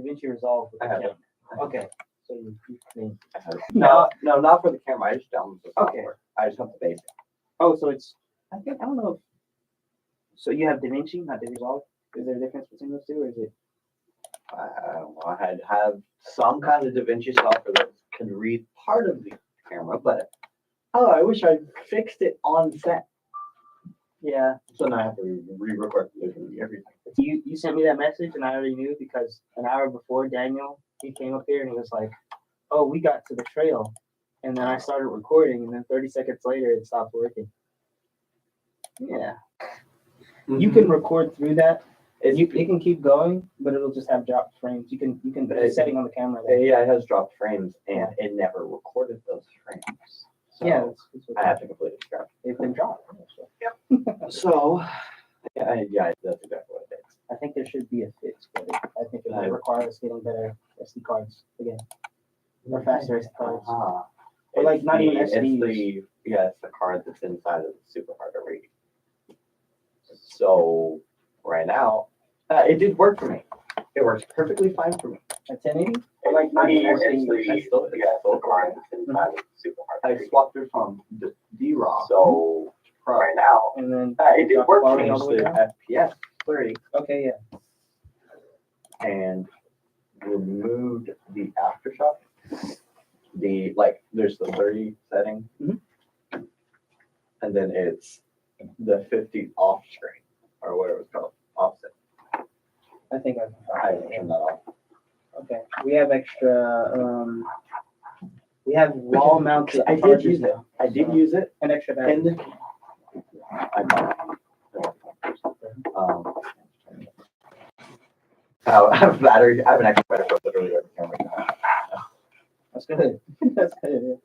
DaVinci Resolve with I the have camera? it. Okay. So you No, not for the camera. I just downloaded the Okay. software. I just have the basic. Oh, so it's I don't know. So you have DaVinci, not the Resolve. Is there a difference between those two, or is it? I don't know. I had to have some kind of DaVinci software that can read part of the camera, but I wish I fixed it on set. Yeah. So now I have to re-record everything. You sent me that message, and I already knew because an hour before Daniel he came up here and he was like, "Oh, we got to the trail," and then I started recording, and then 30 seconds later it stopped working. Yeah. You can record through that. You can keep going, but it'll just have dropped frames. You can there's a setting on the camera there. Yeah, it has dropped frames, and it never recorded those frames. So yeah, that's I have to completely scrap. They've been dropped. So. Yep. So yeah, that's exactly what it is. I think there should be a fix for it. I think it might require us getting better SD cards again, or faster SD cards. Or like not even SDs. It's the card that's inside of the super hard to read. So right now, it did work for me. It works perfectly fine for me. At 1080? Or like not even SD. Still card that's inside of the super hard. I swapped it from the D-RAW. So right now, and then it did work for me. FPS 30. Okay, yeah. And removed the aftershock. There's the 30 setting, and then it's the 50 off screen, or whatever it's called, offset. I think I turned that off. Okay, we have extra. We have wall mounted. I did use it. I did use it. An extra battery. I have a battery. I have an extra battery for literally every camera. That's good. That's good.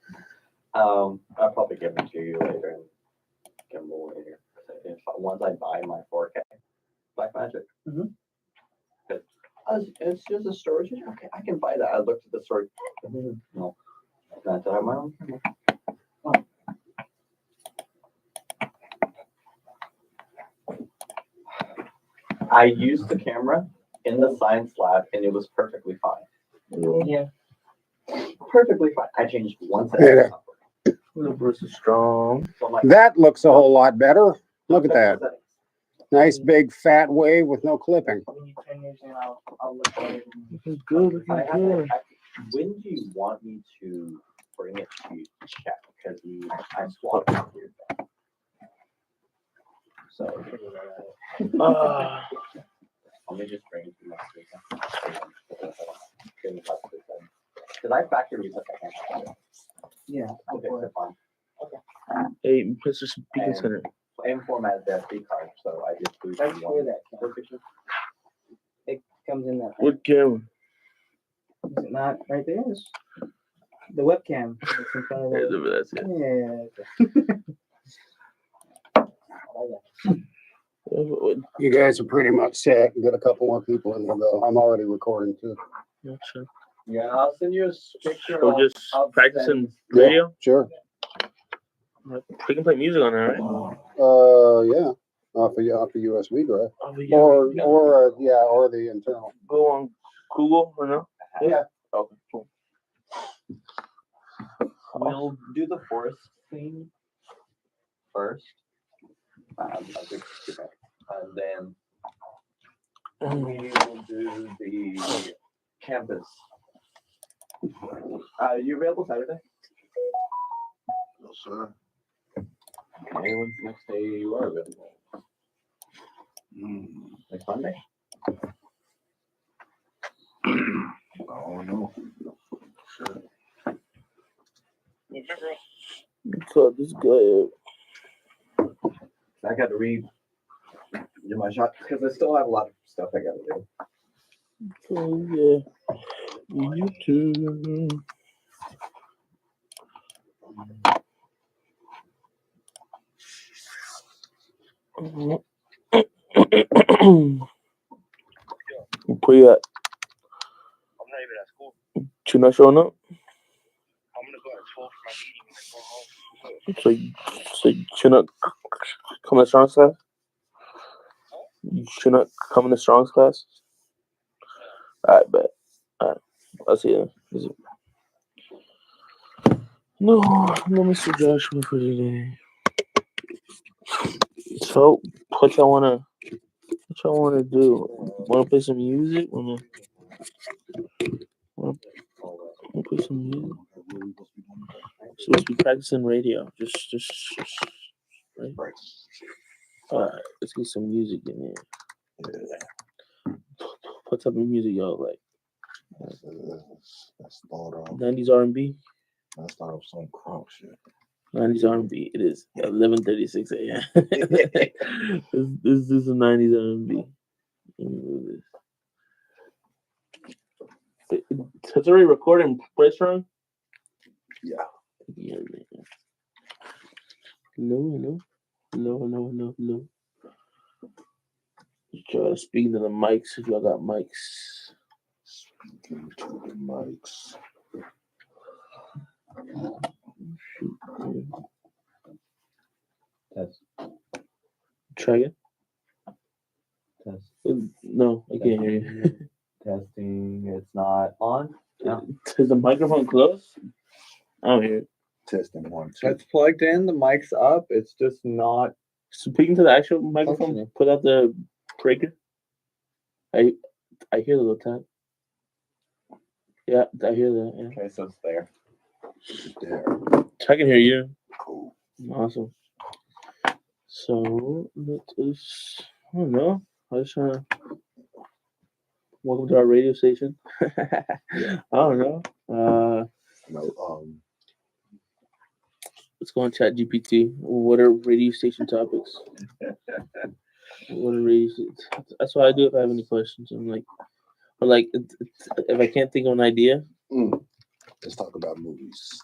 I'll probably give them to you later and give them away here. Once I buy my 4K Blackmagic. It's just a storage. Okay, I can buy that. I looked at the storage. No, I have my own camera. I used the camera in the science lab, and it was perfectly fine. Yeah. Perfectly fine. I changed one setting. Versus strong. So like, that looks a whole lot better. Look at that. Nice big fat wave with no clipping. When you turn yours in, I'll look at it. Looking good. when do you want me to bring it to check? Because I swapped it here. So figure that out. Let me just bring it to my because I factory reset that camera. Yeah. Okay, so fine. Hey, Mr. Speaking Center. And formatted the SD card, so I just do That's where that it comes in that. What camera? Is it not right there? It's the webcam. It's in front of the, That's it. yeah. You guys are pretty much set. Got a couple more people in to go. I'm already recording too. Gotcha. Yeah, I'll send you a picture. So just practicing radio? Sure. We can play music on there, right? Yeah. Off a USB drive. Oh, yeah. Or the internal. Go on Google or no? Yeah. Okay, cool. We'll do the forest theme first. And then we will do the campus. You available Saturday? No, sir. Okay, when's the next day you are available? Next Monday? Oh, no. Sure. So this guy. I got to do my shot because I still have a lot of stuff I got to do. So yeah, YouTube. Where you at? I'm not even at school. You not showing up? I'm gonna go at 12 for my meeting and then go home. So you not coming to Strong's class? You should not come to Strong's class? I bet. I see it. Is it? No, Mr. Joshua for today. So, what y'all wanna do? Wanna play some music? Wanna play some music? Supposed to be practicing radio. Just right. Alright, let's get some music in here. What type of music y'all like? Let's start off. 90s R&B. Let's start off some crunk shit. 90s R&B. It is 11:36 a.m. This is a 90s R&B. It's already recording. Press run. Yeah. Yeah, man. Hello. Try speaking to the mics if y'all got mics. Speaking to the mics. Test. Try it. Test. No, I can't hear you. Testing. It's not on. No. Is the microphone close? I don't hear it. Testing 1, 2. It's plugged in. The mic's up. It's just not. Speaking to the actual microphone, Functioning. put out the breaker. I hear the little tap. Yeah, I hear that. Yeah. Okay, so it's there. It's there. I can hear you. Cool. Awesome. So let us. I don't know. I just trying to. Welcome to our radio station. I don't know. Let's go on Chat GPT. What are radio station topics? What are radio? That's what I do if I have any questions. I'm like, or like, if I can't think of an idea. Let's talk about movies.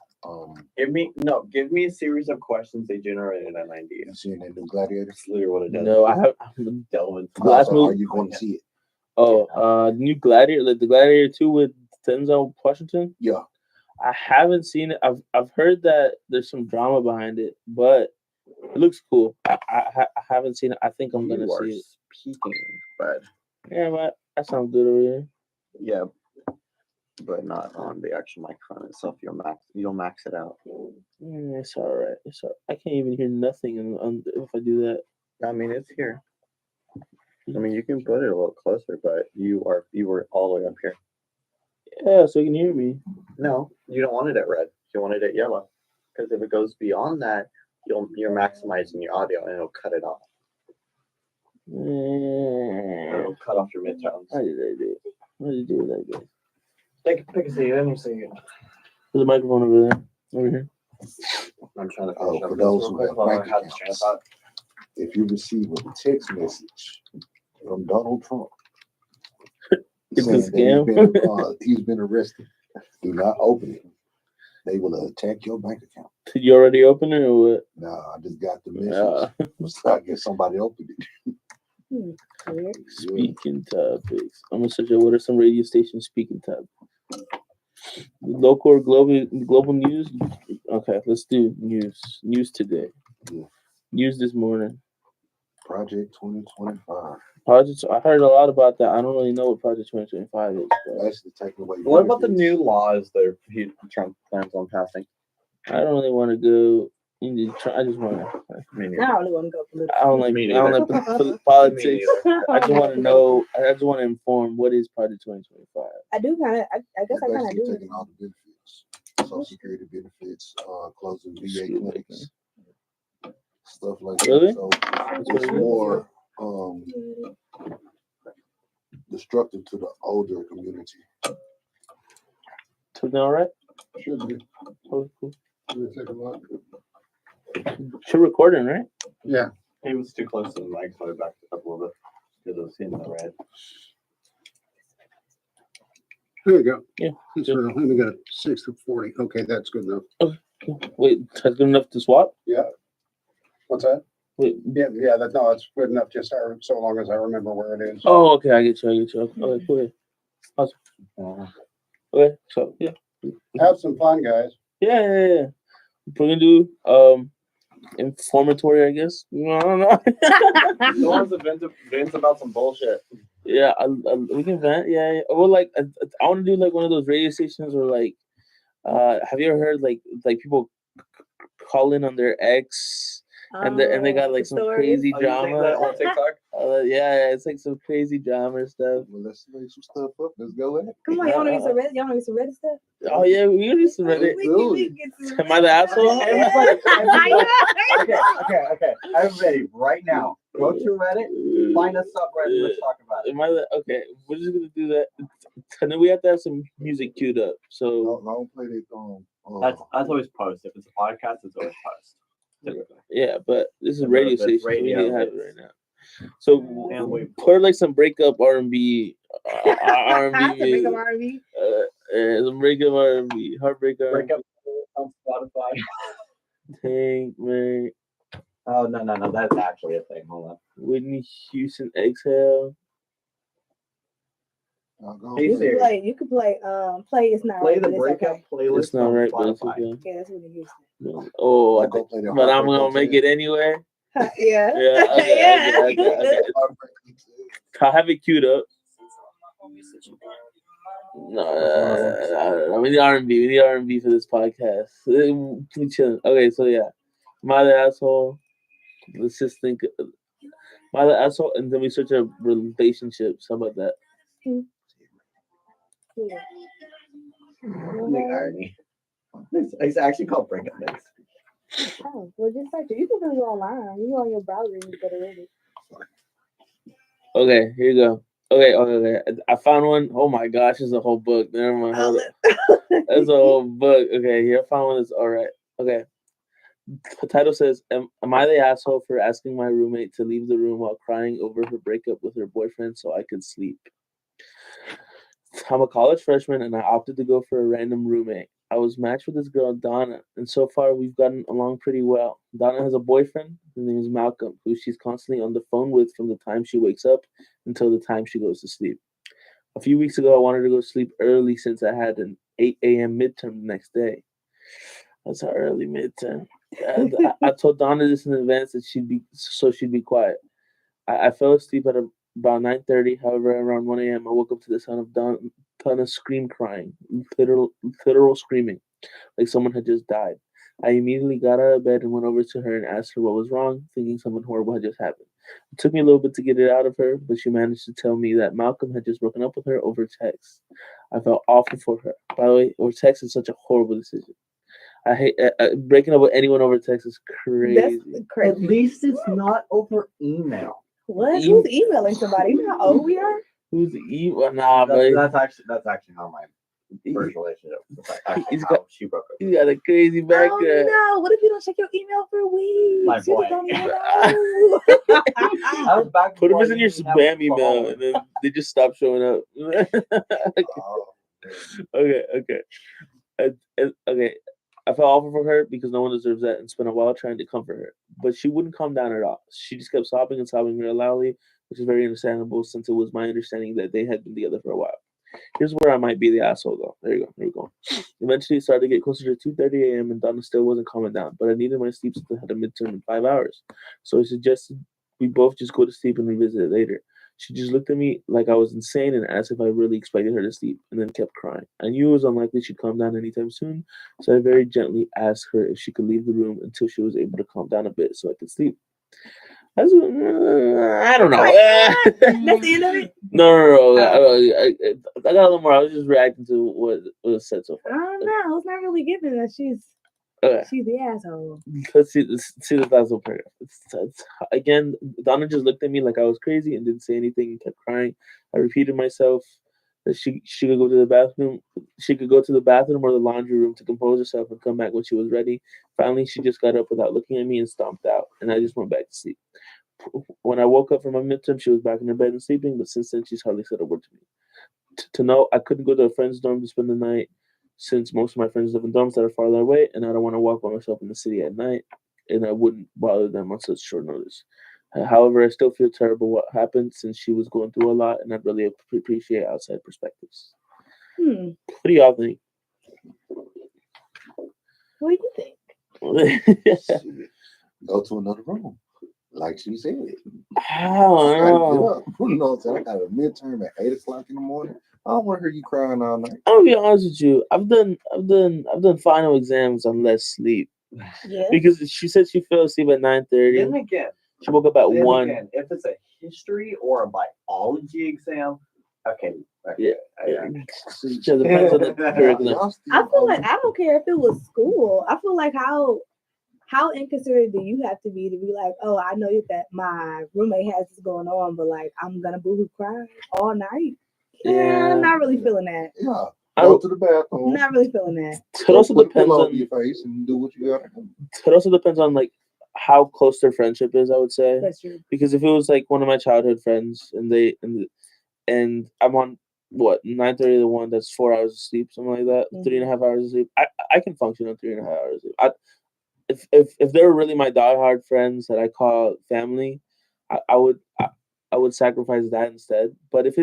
Give me a series of questions they generated an idea. You seen that new Gladiator? That's literally what it does. No, I have. Delve into Last Are movie. you going to see it? Oh, the new Gladiator, like the Gladiator 2 with Denzel Washington. Yeah. I haven't seen it. I've heard that there's some drama behind it, but it looks cool. I haven't seen it. I think I'm gonna see it. Speaking, but Yeah, but that sounds good over here. yeah, but not on the actual microphone itself. You'll max it out. It's all right. I can't even hear nothing if I do that. I mean, it's here. I mean, you can put it a little closer, but you were all the way up here. Yeah, so you can hear me. No, you don't want it at red. You want it at yellow, because if it goes beyond that, you're maximizing your audio and it'll cut it off. It'll cut off your midtones. How did I do it? How did you do it like that? Pick a seat. Then you see it. There's a microphone over there. Over here. I'm trying to Oh, finish for up those this who real have quick while I bank have this train of accounts. thought. If you receive a text message from Donald Trump It's a saying scam. that he's been arrested, do not open it. They will attack your bank account. Did you already open it or what? No, I just got the message. So I guess somebody opened it. Speaking topics. I'm gonna search out what are some radio stations speaking topics. Local or global news? Okay, let's do news. News today. Yeah. News this morning. Project 2025. Project. I heard a lot about that. I don't really know what Project 2025 is. But Basically taking away. What about the benefits. new laws that Trump plans on passing? I don't really want to go. I just want to. Me I neither. don't really want to go political. I don't like. Me I don't neither. like Me politics. neither. I just want to know. I just want to inform what is Project 2025. I do kind of. I guess I They're kind of basically do. taking all the benefits, Social Security benefits, closing VA clinics, stuff like Really? that. So it's more destructive to the older community. Everything all right? Should be. Oh, cool. Let me take a look. You're recording, right? Yeah. He was too close to the mic, so I backed it up a little bit because I was seeing the red. There you go. Yeah. That's real. Let me get a 6 to 40. Okay, that's good enough. Cool. Wait, that's good enough to swap? What's that? Wait. Yeah, that's good enough, just so long as I remember where it is. Oh, okay. I get you. Okay, cool. Awesome. Okay, so yeah. Have some fun, guys. Yeah. We're gonna do informatory, I guess. I don't know. The ones that vent about some bullshit. Yeah, we can vent. Yeah, yeah. Well, like I want to do like one of those radio stations where like, have you ever heard like people call in on their ex and they got like The some stories. crazy Are you saying drama? that on TikTok? Yeah, it's like some crazy drama and stuff. Well, let's make some stuff up. Let's go ahead. Come on, y'all want to get some Reddit? Y'all want to get some Reddit stuff? Oh yeah, we can do some Reddit. We can get some Am I the asshole? Okay. Everybody, right now, go to Reddit, find a subreddit, and let's talk about it. Am I the okay? We're just gonna do that, and then we have to have some music queued up. So Don't play that That's always post. If it's a podcast, it's always post. Typically. yeah, but this is a And radio if it's station. So we radio, need to have it it's- right now. So And we put like some breakup R&B, R&B Make music. them R&B. Some breakup R&B, heartbreak break R&B. up on Spotify. Tank, man, Oh no, that's actually a thing. Hold on. Whitney Houston, Exhale. Hey, You Siri. could play play It's Not Play Right, the but it's breakup okay. playlist It's not on right, but it's Spotify. okay. Yeah, that's Whitney Houston. Oh, I I'll go think, play the but I'm Heartbreak gonna make Hotel. it anyway. Yeah. Yeah, okay. I'll have it queued up. No, we need R&B. We need R&B for this podcast. We chilling. Okay, so yeah, my the asshole. Let's just think. My the asshole, and then we search our relationships. How about that? Yeah. The irony. It's actually called breakup mix. Oh, well, just like you can really go online. You go on your browser and you go to Reddit. Okay, here you go. Okay. I found one. Oh my gosh, it's a whole book. Never mind. Hold up. That's a whole book. Okay, here I found one that's all right. Okay. The title says, am I the asshole for asking my roommate to leave the room while crying over her breakup with her boyfriend so I could sleep? I'm a college freshman and I opted to go for a random roommate. I was matched with this girl, Donna, and so far we've gotten along pretty well. Donna has a boyfriend. His name is Malcolm, who she's constantly on the phone with from the time she wakes up until the time she goes to sleep. A few weeks ago, I wanted to go to sleep early since I had an 8 a.m. midterm the next day. That's an early midterm. I told Donna this in advance that she'd be quiet. I fell asleep at about 9:30. However, around 1 a.m., I woke up to the sound of Donna scream crying, literal screaming, like someone had just died. I immediately got out of bed and went over to her and asked her what was wrong, thinking something horrible had just happened. It took me a little bit to get it out of her, but she managed to tell me that Malcolm had just broken up with her over text. I felt awful for her. By the way, over text is such a horrible decision. I hate breaking up with anyone over text is crazy. That's At crazy. least it's not over email. What? Who's emailing somebody? You know how old we are? Who's evil? Nah, but That's actually how my first relationship. That's actually He's how got- she broke up. he's got a crazy background. Oh no! What if you don't check your email for weeks? My You point. don't even know. I was back. Put them before in your you even have a spam email, phone. and then they just stop showing up. Okay. Okay. I felt awful for her because no one deserves that and spent a while trying to comfort her. But she wouldn't calm down at all. She just kept sobbing and sobbing real loudly, which is very understandable since it was my understanding that they had been together for a while. Here's where I might be the asshole, though. There you go. Here we go. Eventually, it started to get closer to 2:30 a.m. and Donna still wasn't calming down, but I needed my sleep since I had a midterm in 5 hours. So I suggested we both just go to sleep and revisit it later. She just looked at me like I was insane and asked if I really expected her to sleep, and then kept crying. I knew it was unlikely she'd calm down anytime soon, so I very gently asked her if she could leave the room until she was able to calm down a bit so I could sleep. I don't know. That's the end of it? No. I got a little more. I was just reacting to what was said so I far. don't know. It's not really giving that she's Okay. the asshole. Let's see the last little paragraph. Again, Donna just looked at me like I was crazy and didn't say anything and kept crying. I repeated myself that she could go to the bathroom. She could go to the bathroom or the laundry room to compose herself and come back when she was ready. Finally, she just got up without looking at me and stomped out, and I just went back to sleep. When I woke up from my midterm, she was back in her bed and sleeping, but since then, she's hardly said a word to me. To know I couldn't go to a friend's dorm to spend the night since most of my friends live in dorms that are farther away, and I don't want to walk by myself in the city at night, and I wouldn't bother them on such short notice. However, I still feel terrible what happened since she was going through a lot, and I'd really appreciate outside perspectives. What do y'all think? What do you think? Go to another room. Like she said, I I don't gotta get know. up. You know what I'm saying? I got a midterm at 8 o'clock in the morning. I don't want to hear you crying all night. I'm gonna be honest with you. I've done final exams on less sleep Yeah. because she said she fell asleep at 9:30. Then again, She woke up at 1. if it's a history or a biology exam, okay. Yeah. Yeah. It depends on the curriculum. Y'all still I feel on- like I don't care if it was school. I feel like how inconsiderate do you have to be like, oh, I know that my roommate has this going on, but like I'm gonna boohoo cry all night. Yeah. I'm not really feeling that. Yeah. I Go don't- to the bathroom. Not really feeling that. It Go also put a depends pillow on over your face and do what you gotta do. it also depends on like how close their friendship is, I would say. That's true. Because if it was like one of my childhood friends and I'm on what 9:30 to 1, that's 4 hours of sleep, something like that, Mhm. 3.5 hours of sleep. I can function on 3.5 hours of sleep. If they're really my diehard friends that I call family, I would sacrifice that instead. But if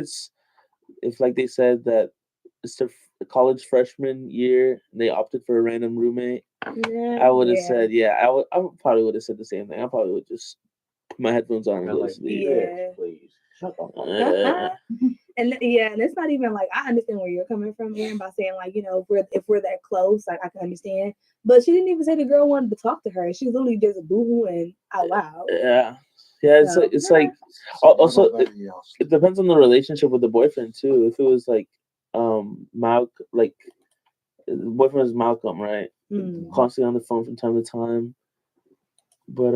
like they said that it's their college freshman year and they opted for a random roommate, Yeah. I would have said I probably would have said the same thing. I probably would just put my headphones on and Kinda go to like, sleep. Yeah. please. Shut the fuck up. Yeah. And it's not even like I understand where you're coming from, Aaron, by saying like, if we're that close, like I can understand. But she didn't even say the girl wanted to talk to her. She's literally just boohooing out loud. Yeah. Yeah, So, it's like also it depends on the relationship with the boyfriend too. If it was like like the boyfriend is Malcolm, right? Mm. Constantly on the phone from time to time. But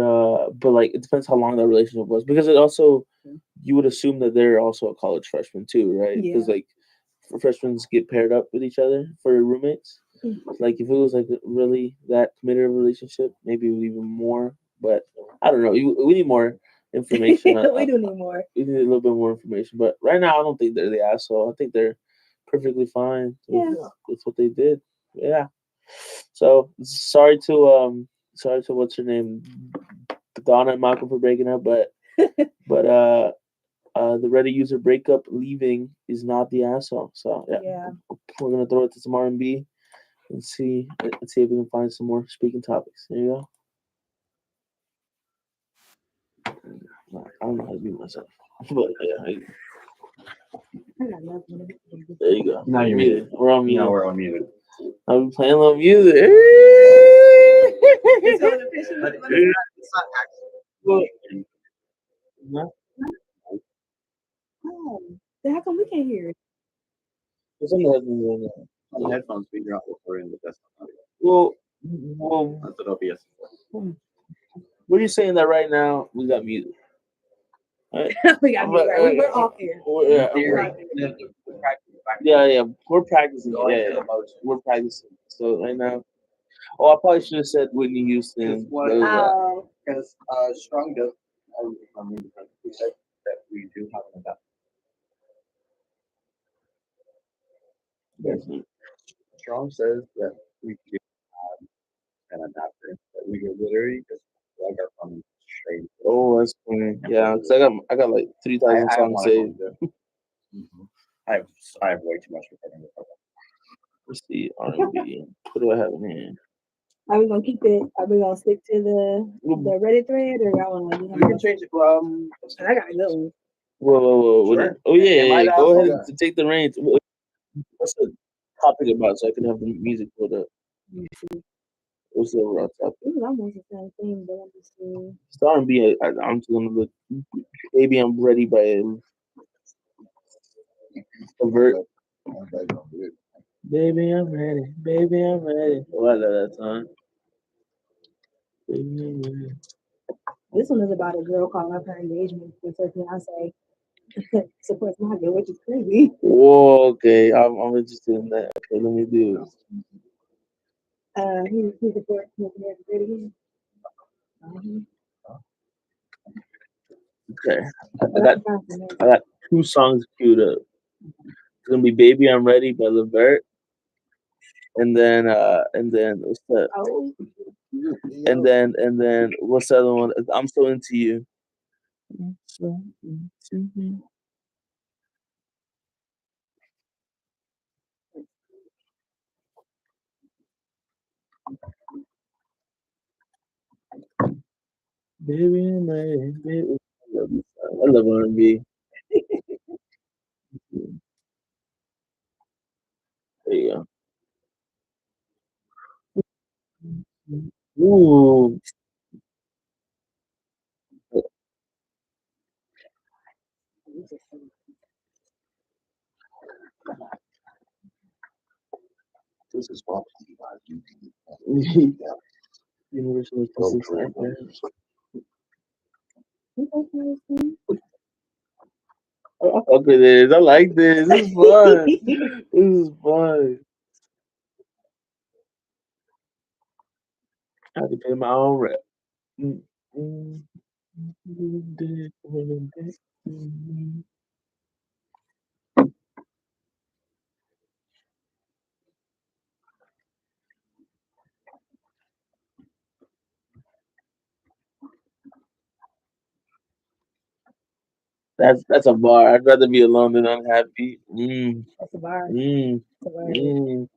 like it depends how long that relationship was because it also you would assume that they're also a college freshman too, right? Because Yeah. like freshmen get paired up with each other for roommates. Mhm. Like if it was like really that committed a relationship, maybe even more. But I don't know. We need more information. We do need more. We need a little bit more information. But right now, I don't think they're the asshole. I think they're perfectly fine with what they did. Yeah. So sorry to what's her name, Donna and Malcolm for breaking up, but the Reddit user breakup leaving is not the asshole. So Yeah. we're gonna throw it to some R&B and see if we can find some more speaking topics. There you go. I don't know how to mute myself, but yeah, I got nothing. there you go. Now you're muted. We're on mute. Now we're on mute. I'm playing a little music. It's going to fish But in it's not actually. No, Oh, then how come we can't hear it? it's on the headphones right now. On the headphones, we drop recording the desktop audio. Well, That's what OBS. what are you saying that right now we got music? Right? We got me right. We're off here. Yeah, we're practicing. Yeah, we're practicing. So right now, I probably should have said Whitney Houston. Oh, Because Strong does, I remember we said that we do have an adapter. Strong says that we do have an adapter that we could literally just plug our phone straight. Oh, that's funny. Yeah, because I got like 3,000 I songs want saved. to. I have way too much recording. Let's see R&B. What do I have in here? are we gonna keep it? Are we gonna stick to the Reddit thread, or y'all want We can change it. I got a good one. Whoa. Sure. Oh yeah, Am I yeah. the Go ahead asshole? and take the reins. What's the topic about so I can have the music pulled up? What's the overall topic? This is almost the same thing, but I'm just saying. It's R&B. I'm just gonna look. Baby, I'm ready by Avert. Baby, I'm ready. Baby, I'm ready. Oh, I love that song. Baby, I'm ready. This one is about a girl calling up her engagement with her fiance. Supports my girl, which is crazy. Whoa, okay. I'm interested in that. Okay, let me do He supports making it great again. it. Okay. I got 2 songs queued up. It's gonna be Baby I'm Ready by Levert. And then what's that? Oh, And then what's the other one? I'm So Into You. I'm so into you. Baby, my baby. I love this song. I love R&B. There you go. Ooh. This is brought to you by UNTD Dallas. Universal Go consistent. Trailblazers. I fuck with this. I like this. This is fun. This is fun. I have to pay my own rep. Mm, mm, mm. That's a bar. I'd rather be alone than unhappy. That's a bar. That's a bar.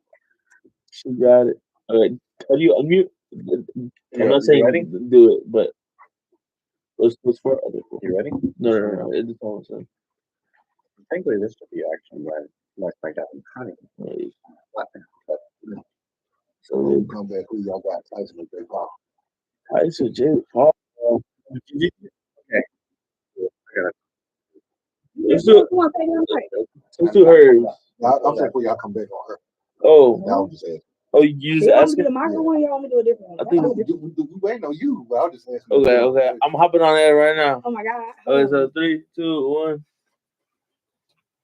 She got it. All right. How do you unmute? I'm not You saying ready? do it, but let's for other people. You ready? No. It just almost Thankfully, this should be actually like my dad and honey. So We'll come back. Who y'all got? Tyson or Jay Paul? I said Jay Paul. Okay. I got it. Let's do Come on, take it on break. let's do hers. I'm saying who y'all come back on her. Oh, Now I'm just asking. you just You want me to asking? do the micro one? You want me to do a different one? I think- We waiting on you, but I'm just asking. Okay. I'm hopping on that right now. Oh my god. Okay, so 3, 2,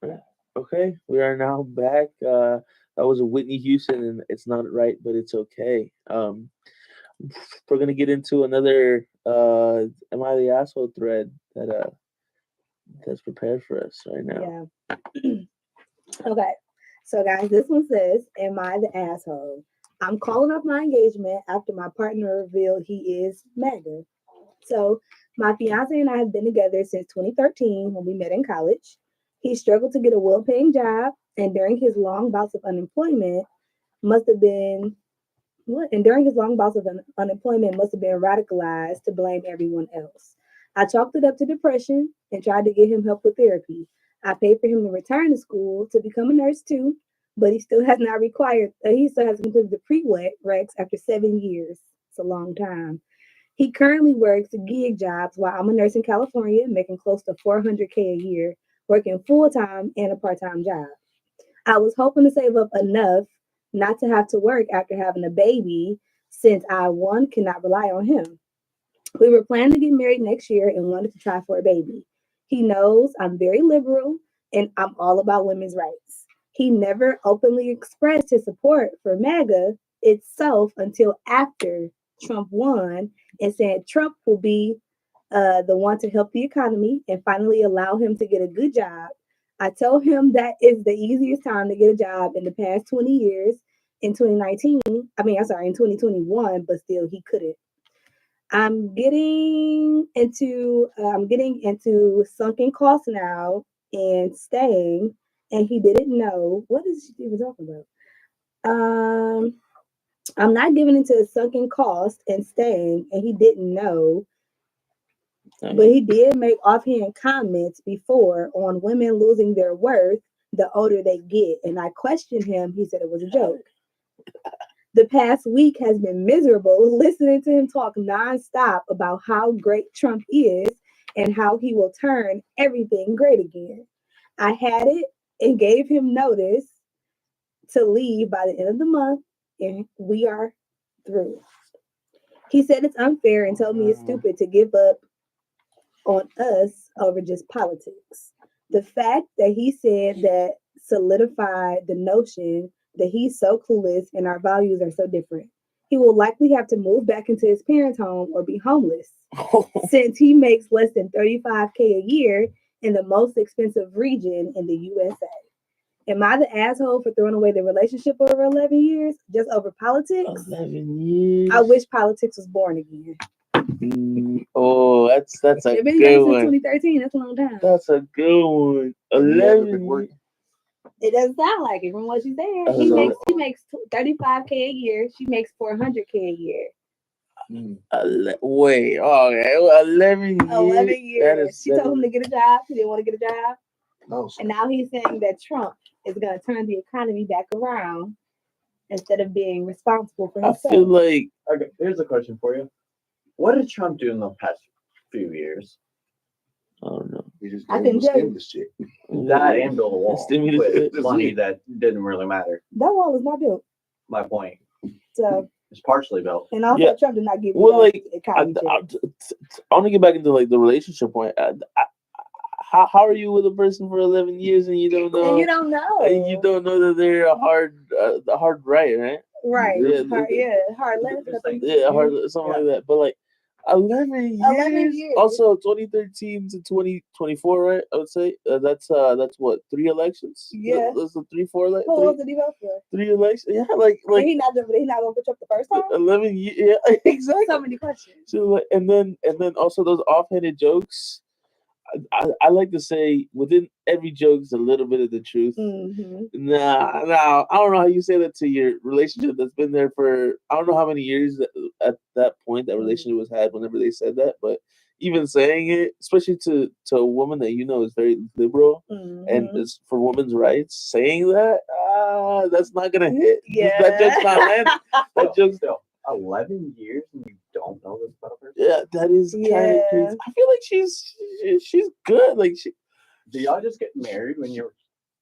1. Okay, we are now back. That was a Whitney Houston, and it's not right, but it's okay. We're gonna get into another "Am I the Asshole" thread that's prepared for us right now. Yeah. Okay. So guys, this one says, "Am I the asshole? I'm calling off my engagement after my partner revealed he is MAGA." So my fiance and I have been together since 2013 when we met in college. He struggled to get a well-paying job, and during his long bouts of unemployment, must have been during his long bouts of unemployment must have been radicalized to blame everyone else. I chalked it up to depression and tried to get him help with therapy. I paid for him to return to school to become a nurse too, but he still has not required. He still has completed the pre-reqs after 7 years. It's a long time. He currently works gig jobs while I'm a nurse in California, making close to 400K a year, working full time and a part time job. I was hoping to save up enough not to have to work after having a baby, since I, one, cannot rely on him. We were planning to get married next year and wanted to try for a baby. He knows I'm very liberal and I'm all about women's rights. He never openly expressed his support for MAGA itself until after Trump won and said Trump will be the one to help the economy and finally allow him to get a good job. I told him that is the easiest time to get a job in the past 20 years. In 2019, in 2021, but still he couldn't. I'm getting into sunken costs now and staying, and he didn't know what is she even talking about. I'm not giving into a sunken cost and staying, and he didn't know. But he did make offhand comments before on women losing their worth the older they get, and I questioned him. He said it was a joke. The past week has been miserable listening to him talk nonstop about how great Trump is and how he will turn everything great again. I had it and gave him notice to leave by the end of the month, and we are through. He said it's unfair and told me it's stupid to give up on us over just politics. The fact that he said that solidified the notion that he's so clueless and our values are so different. He will likely have to move back into his parents' home or be homeless since he makes less than 35K a year in the most expensive region in the USA. Am I the asshole for throwing away the relationship over 11 years just over politics? 11 years. I wish politics was born again. Oh, that's a They've been good together since one. 2013. That's a long time. That's a good one. Have you ever 11 been years. working? It doesn't sound like it from what she's saying. So- He makes 35K a year. She makes 400K a year. Wait, okay, well, 11 years. 11 years. She that told him to get a job. He didn't want to get a job. No, sir. And now he's saying that Trump is going to turn the economy back around instead of being responsible for I himself. feel like Okay, here's a question for you. What did Trump do in the past few years? I don't know. He just I gave can him a tell you. stimulus check. That and build a wall Stimulus with check. money that didn't really matter. That wall is not built. My point. So, It's partially built. and also Yeah. Trump did not give you Well, like, I economy check. want to get back into like the relationship point. How are you with a person for 11 years and you don't know? And you don't know. And you don't know that they're a hard right? Right. Yeah, Hard left. It's like- Yeah, hard something like that. But like 11 years. 11 years. Also, 2013 to 2024, right? I would say that's what 3 elections. Yeah. That's the 3-4 Who else did he vote for? 3 elections. Yeah, like And he not going to put you up the first time? 11 years. Yeah, exactly. So many questions. So, like, and then also those offhanded jokes. I like to say within every joke is a little bit of the truth. Mm-hmm. Nah, I don't know how you say that to your relationship that's been there for I don't know how many years at that point that relationship was had whenever they said that, but even saying it, especially to a woman that you know is very liberal and is for women's rights, saying that that's not gonna hit. Yeah. That joke's not landing. That joke's Still 11 years and you don't know this about her? yeah, that is kind of Yeah. crazy. I feel like she's good. Like Do y'all just get married when you're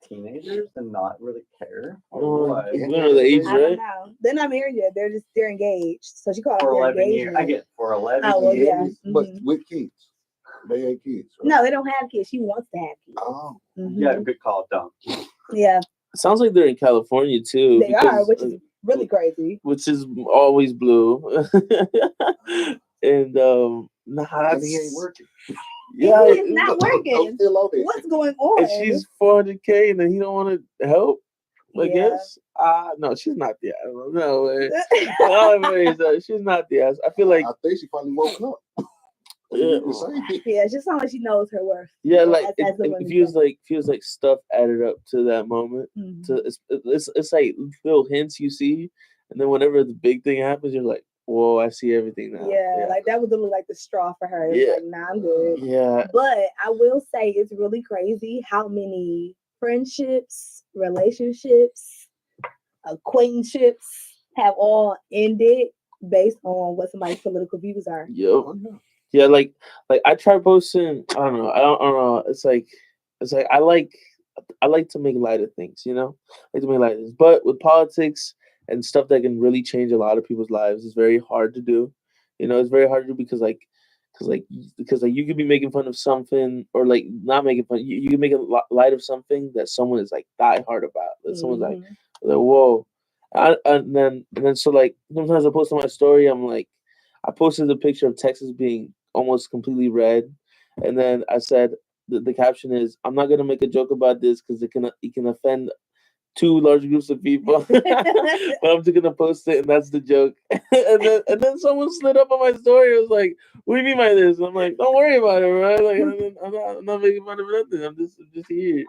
teenagers and not really care? Or what? we don't know the age, I don't right? know. They're not married yet. They're engaged. So she called For it 11 years. engagement. I get for 11 Oh, well, years. yeah. But Mhm. with kids. They ain't kids. Right? No, they don't have kids. She wants to have kids. Oh, Mhm. Yeah, good call, Don. Yeah, Sounds like they're in California too. they are, because, which is really crazy. which is always blue. And nah, and that's he ain't working. yeah. He is not working. I'm still on it. What's going on? And she's 400K, and then he don't want to help. I Yeah. guess. No, she's not the ass. No way. No way. No, she's not the ass. I feel like I think she finally woke up. Yeah. The same thing. Yeah, it's just sounds like she knows her worth. yeah, like As it, the it women feels say. like stuff added up to that moment. Mhm. To it's like little hints you see, and then whenever the big thing happens, you're like, whoa, I see everything now. Yeah, like that was literally like the straw for her. It was Yeah. like, nah, I'm good. Yeah. But I will say it's really crazy how many friendships, relationships, acquaintanceships have all ended based on what somebody's political views are. Yep. Oh, yeah. Yeah, like I try posting. I don't know. I don't know. It's like I like to make light of things. I like to make light of things. But with politics and stuff that can really change a lot of people's lives, it's very hard to do. It's very hard to do because you could be making fun of something or like not making fun. You can make light of something that someone is like die hard about. That someone's like whoa. And then so like sometimes I post on my story. I'm like, I posted a picture of Texas being almost completely red, and then I said the caption is, "I'm not gonna make a joke about this because it can offend two large groups of people, but I'm just gonna post it, and that's the joke." and then someone slid up on my story. It was like, "What do you mean by this?" I'm like, "Don't worry about it, right? Like I'm not making fun of nothing. I'm just here."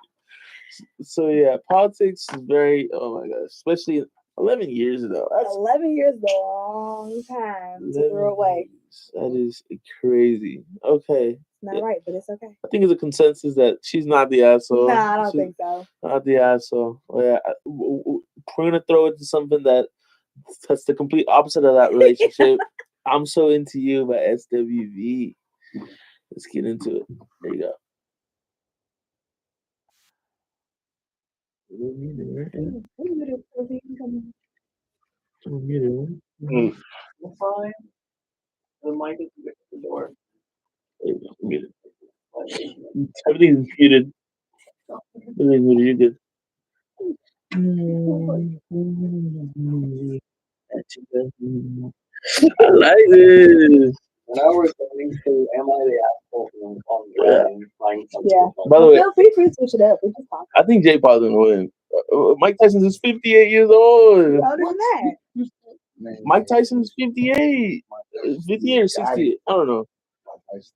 So yeah, politics is very my gosh, especially 11 years ago. That's 11 years is a long time to throw away. That is crazy. Okay. It's not right, but it's okay. I think it's a consensus that she's not the asshole. Nah, I don't She's think so. not the asshole. Well, yeah, we're gonna throw it to something that's the complete opposite of that relationship. I'm So Into You by SWV. Let's get into it. There you go. Fine. The mic is at the door. Everything's muted. Everything's muted. You're good. I like this. When I was going to Am I the Asshole on Dragon, find something. Yeah. By the way, Feel free to switch it up. We just talk. I think Jay Paul's gonna win. Mike Tyson is 58 years old. Older than that. Man, Mike Tyson is 58. 58 or 68. I don't know. It's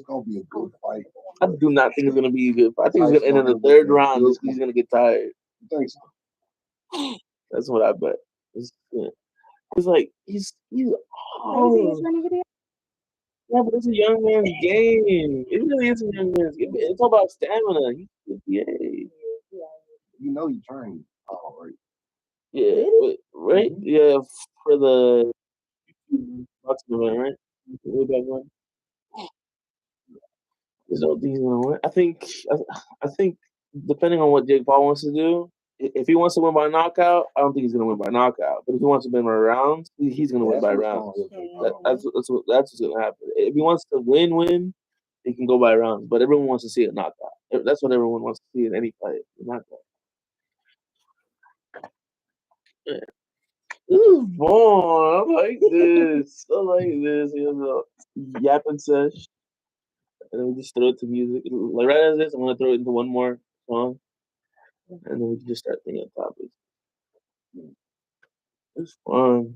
gonna be a good fight. I do not think it's gonna be good. I think it's gonna end in the third round just because he's gonna get tired. Thanks. That's what I bet. It's like he's Oh, yeah, but it's a young man's game. It really is a young man's game. It's all about stamina. He's 58. You know he trained. Oh, right. Yeah, right? Yeah, for the boxing event, right? Way back when. I don't think he's gonna win. I think depending on what Jake Paul wants to do, if he wants to win by knockout, I don't think he's gonna win by knockout. But if he wants to win by rounds, he's gonna win by rounds. That's what's gonna happen. If he wants to win, he can go by rounds. But everyone wants to see a knockout. That's what everyone wants to see in any fight. A knockout. Yeah. This is fun. I like this. I like this. You know, yapping sesh. And then we just throw it to music. Like right as this, I'm gonna throw it into one more song, and then we can just start thinking of topics. It's fun.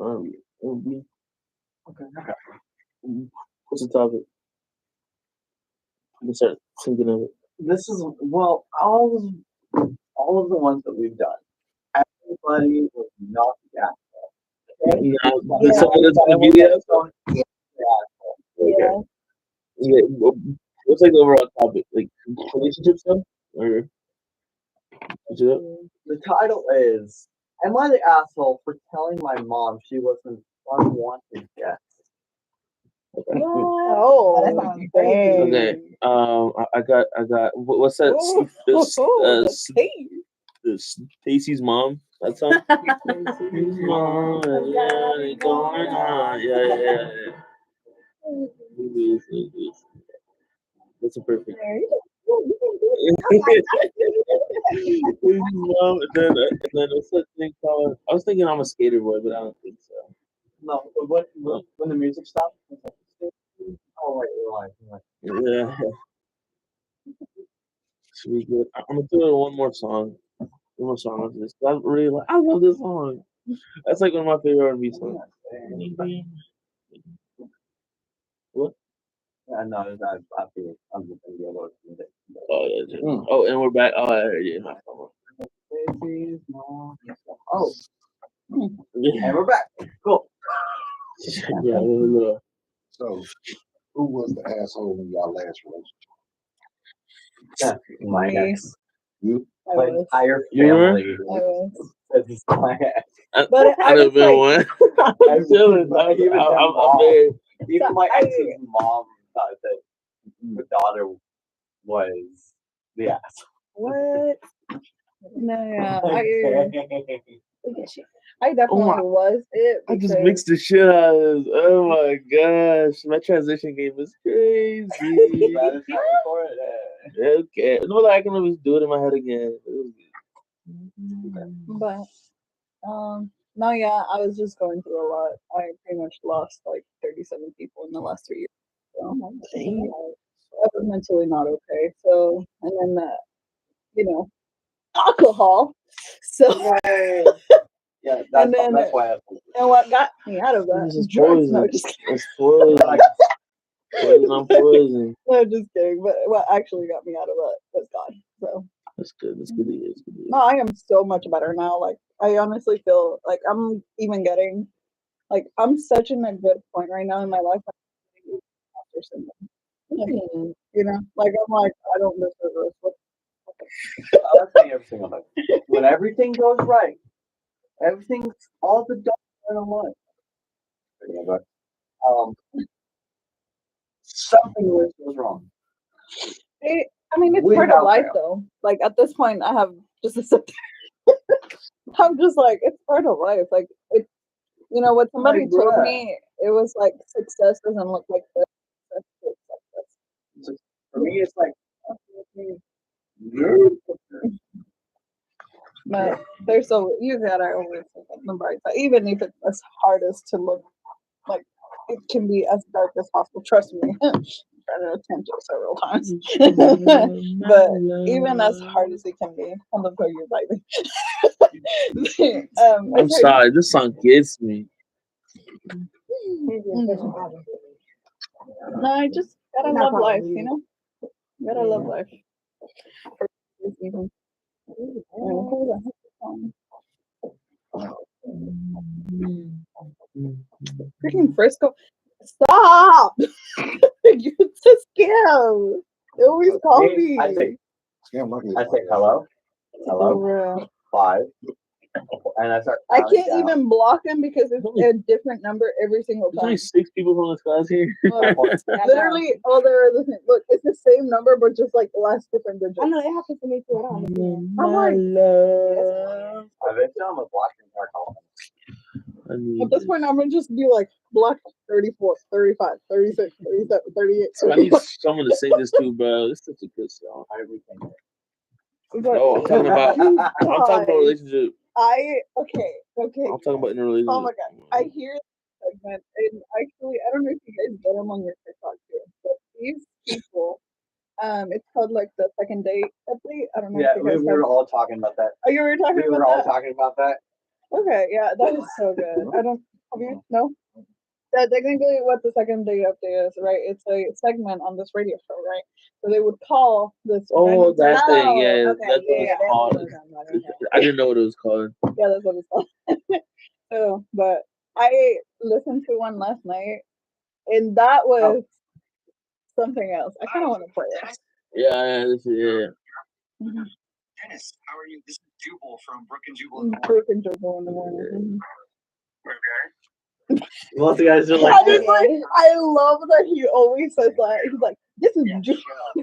Um, what's the topic? We can start thinking of it. This is well, all of the ones that we've done. Everybody was not the asshole. Now, there's someone that's gonna be the asshole. Yeah. Yeah. What's like the overall topic? Like relationship stuff, or is it? The title is "Am I the asshole for telling my mom she was an unwanted guest?" Oh, that sounds crazy. Okay. I got. What's that? Stacy's mom. That song. Stacy's mom. Yeah, they going on. Yeah. That's a perfect. Stacy's mom. And then what's that thing called? I was thinking I'm a skater boy, but I don't think so. No, when the music stopped? Oh wait, you're right. Yeah. Should be good. I'm gonna do one more song. One more song of this. I love this song. That's like one of my favorite R&B songs. What? I know. I'm just gonna be a little bit. Oh yeah. Oh, and we're back. Oh yeah. My fault. Stacy's mom. Oh, Yeah. and we're back. Cool. Yeah. So, who was the asshole in y'all last relationship? My Me. ex. You, I my was. entire You were? family. I was. Says it's my ex. But I I done was been like, one. I'm chilling. Even their I'm mom. there. Even my I- ex's mom thought that the daughter was the ass. what? No, yeah, Okay. I definitely my- was it. I just because- mixed the shit out of this. Oh my gosh. My transition game is crazy. That is time for it. Okay. No, I can always do it in my head again. It was good. But no, yeah, I was just going through a lot. I pretty much lost like 37 people in the last 3 years. So I was mentally not okay. So and then alcohol. So Yeah, that's then- why. and what got me out of that? This is Drugs. No, poison. just kidding. It's poison. Poison on poison. No, just kidding. But what actually got me out of that was God. So That's good. That's good to hear. That's good to hear. no, I am so much better now. Like I honestly feel like I'm even getting like I'm such in a good point right now in my life. After syndrome. Like, like I'm like I don't deserve this. I'll tell you everything on it. When everything goes right, everything's all the dots are in line. Something always goes wrong. I mean, it's part Without of life fail. though. Like at this point, I have just accepted. I'm just like it's part of life. Like it, what somebody Like, told bruh. me, it was like success doesn't look like this. For me, it's like But there's so you gotta always look at the bright side, even if it's as hard as to look. Like it can be as dark as possible. Trust me. Trying to attempt it several times, but even as hard as it can be, I love how you're vibing. I'm sorry. This song gets me. No, I just gotta love life, Gotta love life. Even. Frisco. Stop! You just scam. They always call me. I say Scam lucky. I say hello, For hello, real. 5, and I start. I counting can't down. even block them because it's a different number every single There's only time. 6 people from this class here. Look, literally, all they're listening. Look, it's the same number, but just like less different digits. I know it happens to me too. I don't understand. I'm like, love. Eventually, I'm a blocking our call. I need at this point, I'm gonna just be like, block 34, 35, 36, 37, 38. I need someone to sing this to, bro. This is such a good song. How did we think it? No, I'm talking about. I'm talking about relationship. Okay. I'm talking about in a relationship. Oh my god, I hear this segment, and actually, I don't know if you guys get them on your TikTok too, but these people, it's called like the second date update. I don't know. Yeah, if you we guys were have. all talking about that. Oh, you were talking We about were all that? talking about that. Okay, yeah, that is so good. I don't. Have you? No. Yeah, technically, what the second day update is, right? It's a segment on this radio show, right? So they would call this. Oh, random that person- thing, yeah, okay, that's what yeah, it's called. I didn't know what it was called. Yeah, that's what it's called. So, but I listened to one last night, and that was something else. I kind of want to play it. Yeah, this is Mhm. Dennis, how are you? This is Jubal from Brook and Jubal. Brook and Jubal in the morning. Okay. Most of the guys are Mhm. like, Honestly, I love that he always says that. He's like, "This is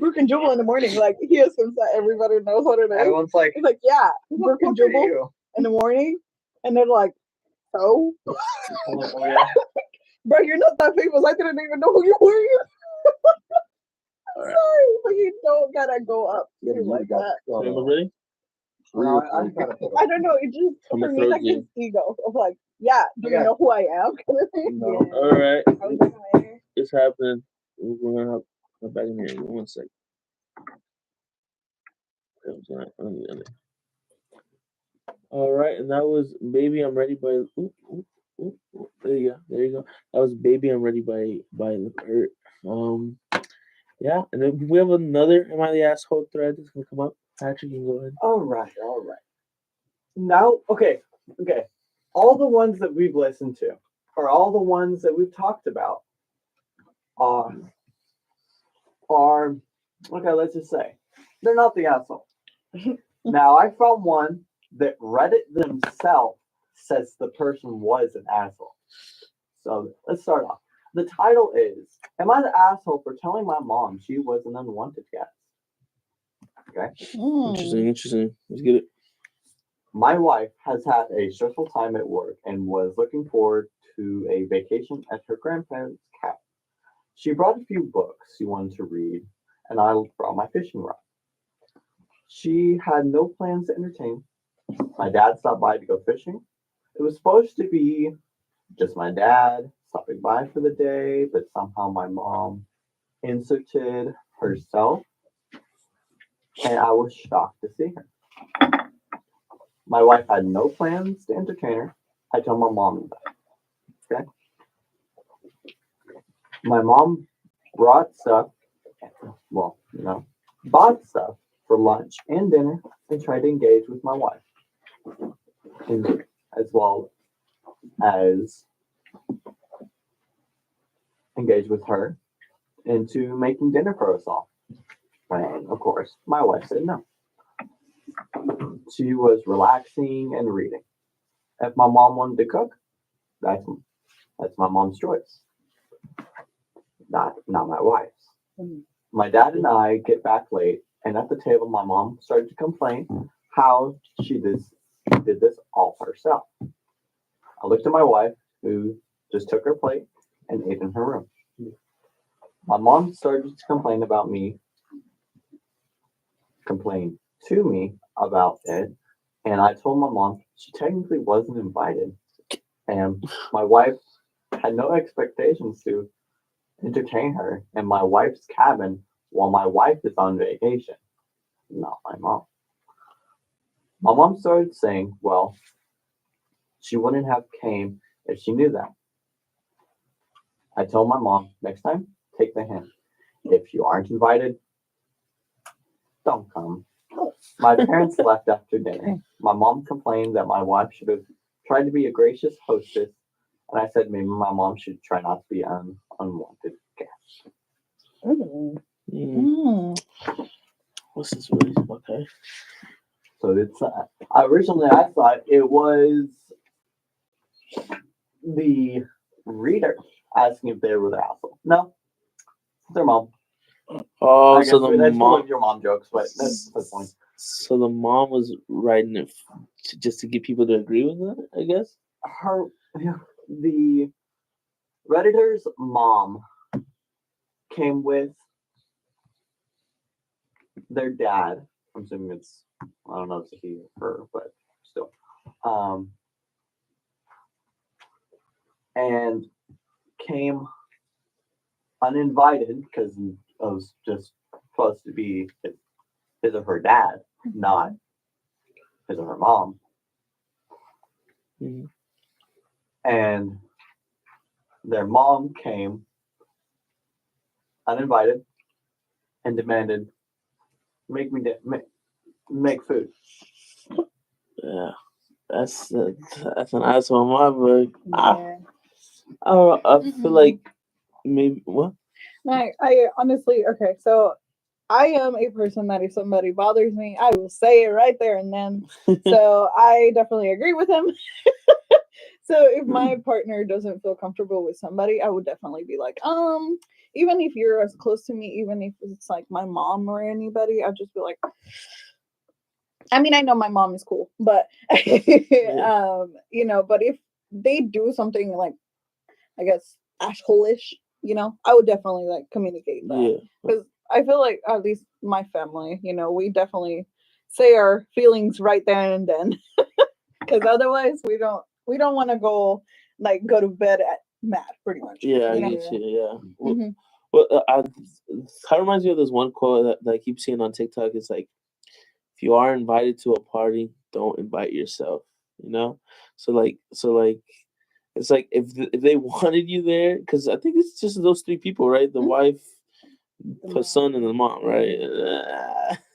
Brook and Jubal in the morning." Like he assumes that everybody knows what it is. everyone's like, He's like, "Yeah, Brook and "What are Jubal you?" in the morning," and they're like, "So, I'm like, oh yeah. bro, you're not that famous. I didn't even know who you were." Sorry, but you don't gotta go up Yeah, to you like got that. So am I ready? No, I gotta put I don't know. It just I'm for a me, it's throat like his game. ego of like, yeah, do you Okay. know who I am? Kind of thing. No. All right, I was just it's happening. We're gonna have back in here. Give me 1 sec. All right, and that was "Baby I'm Ready" by. There you go. That was "Baby I'm Ready" by Kurt. Yeah, and then we have another "Am I the Asshole" thread that's gonna come up. Patrick, you can go ahead. All right. Now, okay. All the ones that we've listened to, or all the ones that we've talked about, are okay. Let's just say they're not the asshole. Now, I found one that Reddit themselves says the person was an asshole. So let's start off. The title is, "Am I the asshole for telling my mom she was an unwanted guest?" Okay. Interesting. Let's get it. My wife has had a stressful time at work and was looking forward to a vacation at her grandparents' cabin. She brought a few books she wanted to read, and I brought my fishing rod. She had no plans to entertain. My dad stopped by to go fishing. It was supposed to be just my dad stopping by for the day, but somehow my mom inserted herself, and I was shocked to see her. My wife had no plans to entertain her. I told my mom that. Okay. My mom brought stuff, bought stuff for lunch and dinner and tried to engage with my wife, and as well as engage with her into making dinner for us all. And of course, my wife said no. She was relaxing and reading. If my mom wanted to cook, that's my mom's choice, not my wife's. My dad and I get back late, and at the table, my mom started to complain how she did this all herself. I looked at my wife, who just took her plate and ate in her room. My mom started to complain to me about it, and I told my mom she technically wasn't invited, and my wife had no expectations to entertain her in my wife's cabin while my wife is on vacation, not my mom. My mom started saying, well, she wouldn't have came if she knew that. I told my mom, next time, take the hint. If you aren't invited, don't come. My parents left after dinner. My mom complained that my wife should have tried to be a gracious hostess And I said maybe my mom should try not to be unwanted guest. Mm. Mm, what's this word? Okay. So it's originally I thought it was the reader asking if they were the asshole. No, their mom. Oh, I guess so the that's one mom. of your mom jokes, but that's the point. So the mom was writing it just to get people to agree with that, I guess. The Redditor's mom came with their dad. I'm assuming it's, I don't know if it's he or her, but still. And came uninvited because it was just supposed to be his or her dad, not his or her mom. Mhm. And their mom came uninvited and demanded, make make food. Yeah, that's an asshole in my book. Yeah. I don't know. I feel Mhm. like maybe what? I honestly, okay, so I am a person that if somebody bothers me, I will say it right there and then. So I definitely agree with him. So if my partner doesn't feel comfortable with somebody, I would definitely be like, even if you're as close to me, even if it's like my mom or anybody, I'd just be like, I mean, I know my mom is cool, but you know, but if they do something like, I guess, asshole-ish, you know, I would definitely like communicate that. Yeah. Because I feel like at least my family, you know, we definitely say our feelings right there and then. Because otherwise we don't want to go to bed at mad pretty much. Yeah, I You know? get you. Yeah. Well, Mhm. well that reminds me of this one quote that I keep seeing on TikTok. It's like, if you are invited to a party, don't invite yourself. You know, so like, it's like if they wanted you there, because I think it's just those three people, right? The Mhm. wife, The the mom. son, and the mom, right?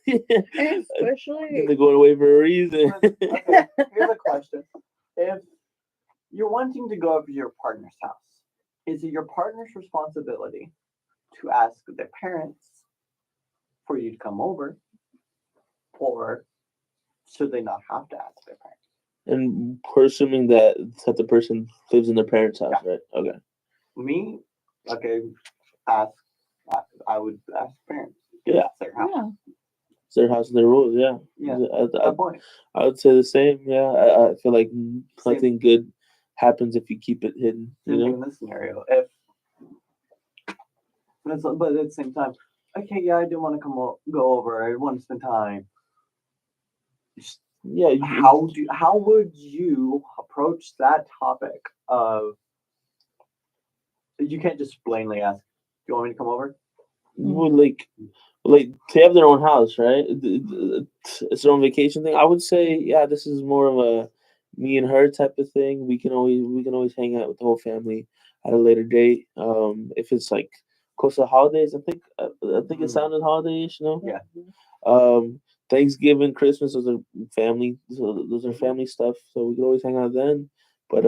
And especially They're going away for a reason. Okay, here's a question. If you're wanting to go over to your partner's house, is it your partner's responsibility to ask their parents for you to come over, or should they not have to ask their parents? And we're assuming that the person lives in their parents' house, right? Okay. Me, okay, ask. I would ask parents. 'Cause Yeah. it's their house. yeah. It's their house, their rules. Yeah. Yeah, I, that's I, my point. I would say the same. Yeah. I feel like nothing good happens if you keep it hidden. You Same thing know. in this scenario. If but at the same time, okay, yeah, I do want to go over. I want to spend time. Yeah. How would you approach that topic of you can't just plainly ask, do you want me to come over? Well, like they have their own house, right? It's their own vacation thing. I would say, yeah, this is more of a me and her type of thing. We can always hang out with the whole family at a later date. If it's like close to the holidays, I think it sounded holidayish, you know. Yeah. Thanksgiving, Christmas, those are family. So those are family stuff. So we can always hang out then. But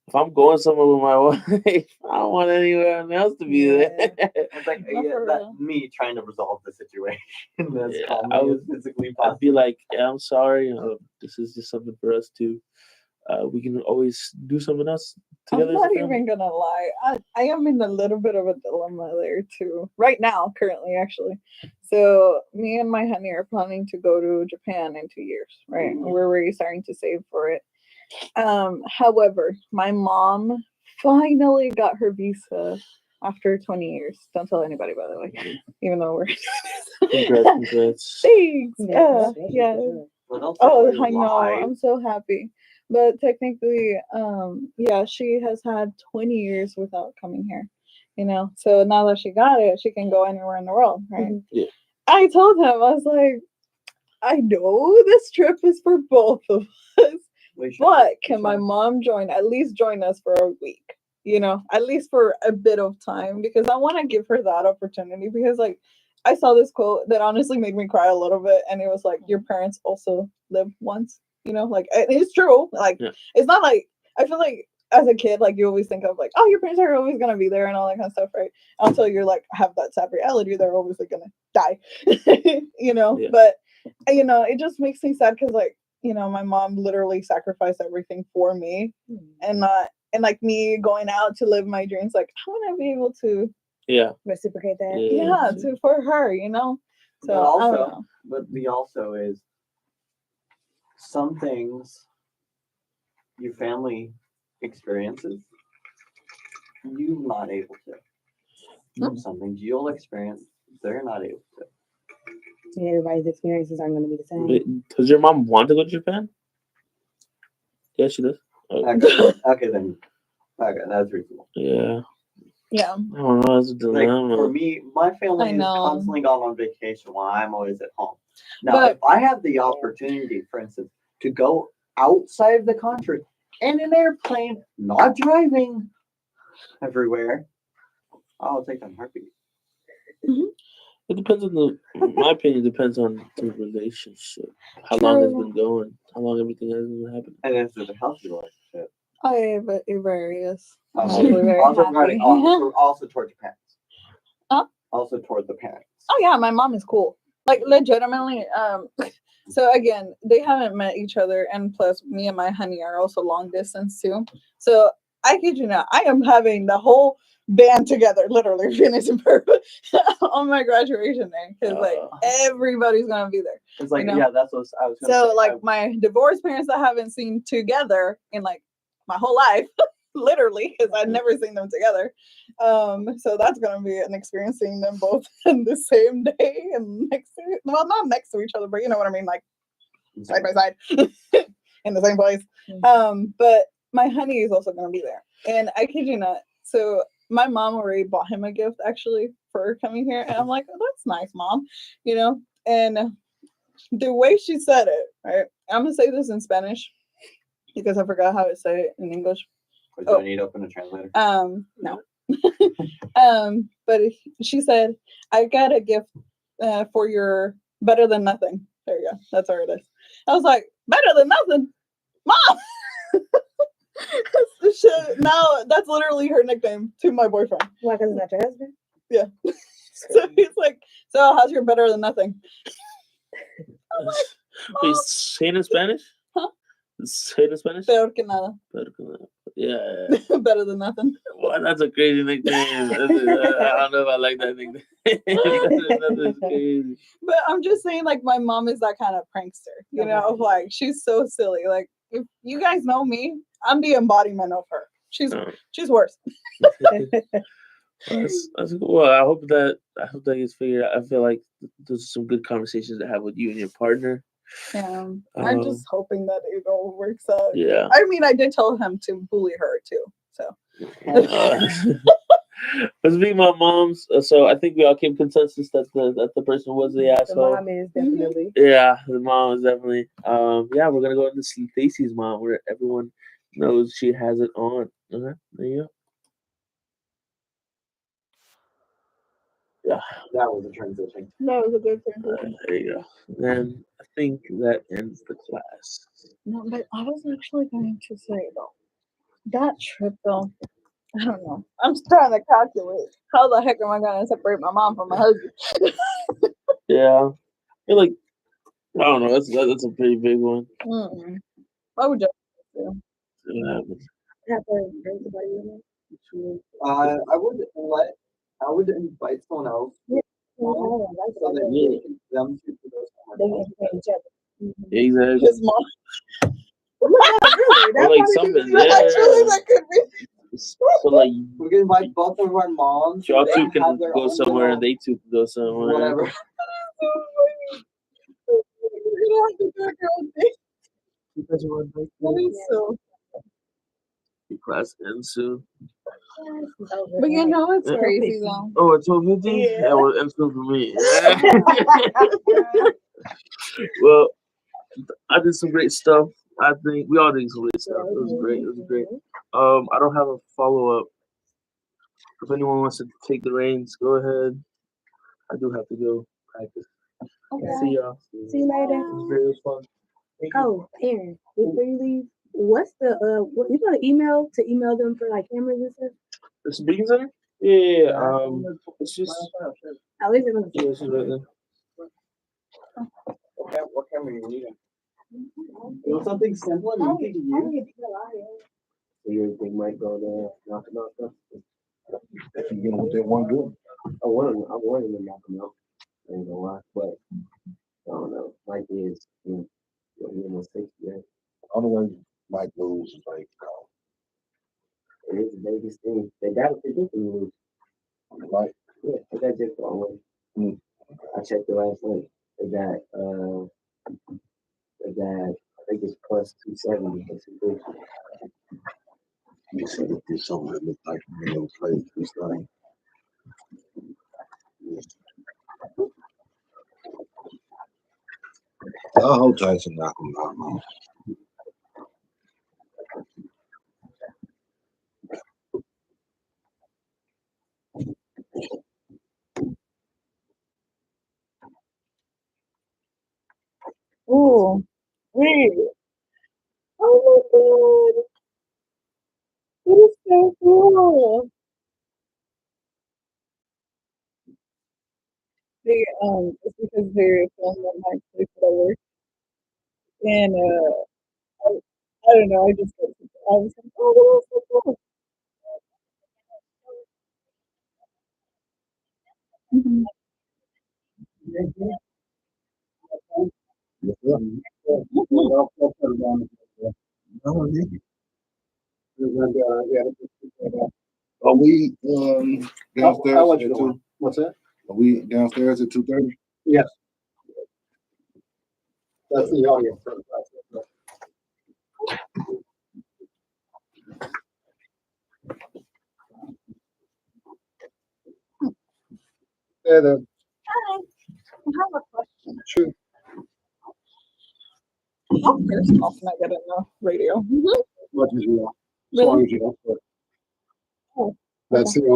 if I'm going somewhere with my wife, I don't want anyone else to be there. It's like No, for real. me trying to resolve the situation as Yeah, calmly I as would- physically I'd be possible. like, yeah, I'm sorry. This is just something for us to. We can always do something else together I'm as a not family. even gonna lie. I am in a little bit of a dilemma there too. Right now, currently, actually. So me and my honey are planning to go to Japan in 2 years. Right, we're already starting to save for it. However, my mom finally got her visa after 20 years. Don't tell anybody, by the way. Even though we're Congrats. thanks. Yeah, Yeah. Well, don't Oh, say I know. why. I'm so happy. But technically, yeah, she has had 20 years without coming here. You know, so now that she got it, she can go anywhere in the world, right? Yeah. I told him, I was like, I know this trip is for both of us, We should- but we can my should. mom at least join us for a week? You know, at least for a bit of time, because I want to give her that opportunity. Because, like, I saw this quote that honestly made me cry a little bit, and it was like, your parents also lived once, you know, like, and it's true. Like, Yeah. it's not like, I feel like as a kid, like you always think of like, oh, your parents are always gonna be there and all that kind of stuff, right? Until you're like have that sad reality, they're obviously gonna die, you know. Yeah. But you know, it just makes me sad because like you know, my mom literally sacrificed everything for me, and like me going out to live my dreams. Like I want to be able to Yeah. Reciprocate that. yeah, to for her, you know. So But I don't also, know. but the also is some things your family experiences, you not able to. Some things you'll experience, they're not able to. Yeah, everybody's experiences aren't going to be the same. Wait, does your mom want to go to Japan? Yeah, she does. Oh, Okay, then. Okay, that's reasonable. yeah. Yeah. I don't know. It's a Like dilemma. for me, my family I has know. constantly gone on vacation while I'm always at home. Now, But- if I have the opportunity, for instance, to go outside of the country in an airplane, not driving everywhere, I'll take that in a heartbeat. It depends on the. In my opinion, depends on the relationship. How long it's True. been going. How long everything has been happening. And if it's a healthy relationship. Oh yeah, but it varies. I'm Also, actually very also, happy. regarding, also toward your parents. Huh? Also toward the parents. Oh yeah, my mom is cool. Like legitimately. So again, they haven't met each other, and plus, me and my honey are also long distance too. So I kid you not, I am having the whole band together, literally Phoenix and Perth, on my graduation day because like everybody's gonna be there. It's like, You know? yeah, that's what I was gonna So say. like my divorced parents, I haven't seen together in like my whole life. Literally, because I'd never seen them together. So that's gonna be an experience seeing them both in the same day and next to, well, not next to each other, but you know what I mean, like side by side in the same place. But my honey is also gonna be there, and I kid you not. So my mom already bought him a gift actually for coming here, and I'm like, oh, that's nice, mom, you know. And the way she said it, right? I'm gonna say this in Spanish because I forgot how to say it in English. Or do I need to open a translator? No. But she said, I got a gift for your better than nothing. There you go. That's where it is. I was like, better than nothing? Mom! Shit, now that's literally her nickname to my boyfriend. Why? Because it's not your husband? Yeah. So he's like, so how's your better than nothing? Wait, say it in Spanish? Huh? Say it in Spanish? Peor que nada. Yeah. Better than nothing. Well, that's a crazy nickname. I don't know if I like that nickname. That's crazy. But I'm just saying, like, my mom is that kind of prankster, you know, of like, she's so silly. Like, if you guys know me, I'm the embodiment of her. She's worse. That's cool. Well, I hope that gets figured out. I feel like there's some good conversations to have with you and your partner. Yeah, I'm just hoping that it all works out. Yeah. I mean, I did tell him to bully her too. So. Let's be my mom's. So I think we all came consensus that the person was the asshole. The mom is definitely. Yeah, the mom is definitely. Yeah, we're gonna go into Stacy's mom, where everyone knows she has it on. Okay, there you go. Yeah, that was a transition. That was a good transition. There you go. And I think that ends the class. No, but I was actually going to say though, that trip though, I don't know. I'm just trying to calculate how the heck am I gonna separate my mom from my husband? Yeah, I feel like I don't know. That's a pretty big one. What would you do? I would invite someone else. So that them two for those Exactly. His mom. Really, Or like something. Yeah. Actually, that could be. So like we can invite both of our moms. y'all they two can have their go own somewhere, and little they two can go somewhere. whatever. You don't have to do it your own thing. That is so. Class ends soon. But you know it's crazy though. Oh, it's 12:50. Yeah, well, ends soon for me. Well, I did some great stuff. I think we all did some great stuff. It was great. It was great. I don't have a follow up. If anyone wants to take the reins, go ahead. I do have to go practice. Okay. See y'all. See you later. It was fun. Thank you. Oh, Aaron, before you leave, what's the you got an email to email them for like cameras and stuff? The speaking center? Yeah. It's just At least they're gonna yeah, it's just right there. What camera you need? You know something simple and you can use? So everything might go there, knock it out. If you get them with that one good. I wanted to knock them out. I ain't gonna lie, but I don't know. Mike is, he almost 60, right? Only way Mike lose is like, It is the biggest thing. They got it to lose. like, Yeah, they got Dick away. I checked the last night. I think it's plus 270 for 250. you said if there's something that looks like real play this thing. I hope Tyson knock him out, man. Ooh, wait. Oh my god. That is so cool. It's because they're filming at my place that I work. And I don't know, I just I was like, oh, that is so cool. Mhm. Are we downstairs I'll let at you go on. 2? What's that? Are we downstairs at 2:30? Yes. That's the audience. Yeah, the Hi, I have a question. Sure. How personal can I get in the radio? Much as you want. As Really? long as you don't quit. Oh, That's the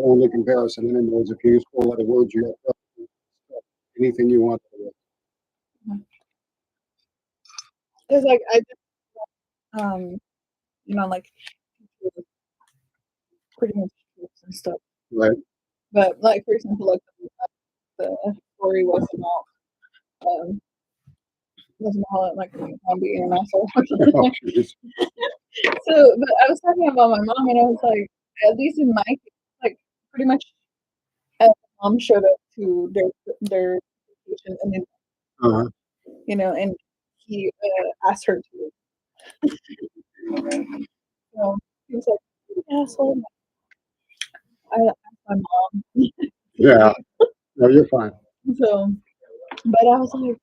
only comparison. And then if you use 4 letter words, you have anything you want. Because like I just like pretty much trips and stuff. Right. But like for example, like the story was about like being an asshole. Oh, geez. So, but I was talking about my mom, and I was like, at least in my case, like pretty much, my mom showed up to their vacation, and then Uh-huh. and he asked her to. So he was like, "You asshole." I asked my mom. Yeah. No, you're fine. So, but I was like,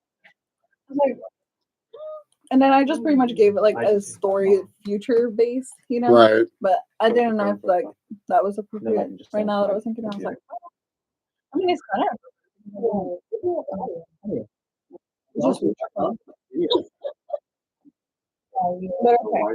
and then I just pretty much gave it like a story future based, Right. But I didn't know if like that was appropriate. Right now that I was thinking, I was like, I mean, it's kind of. It's just weird. But okay.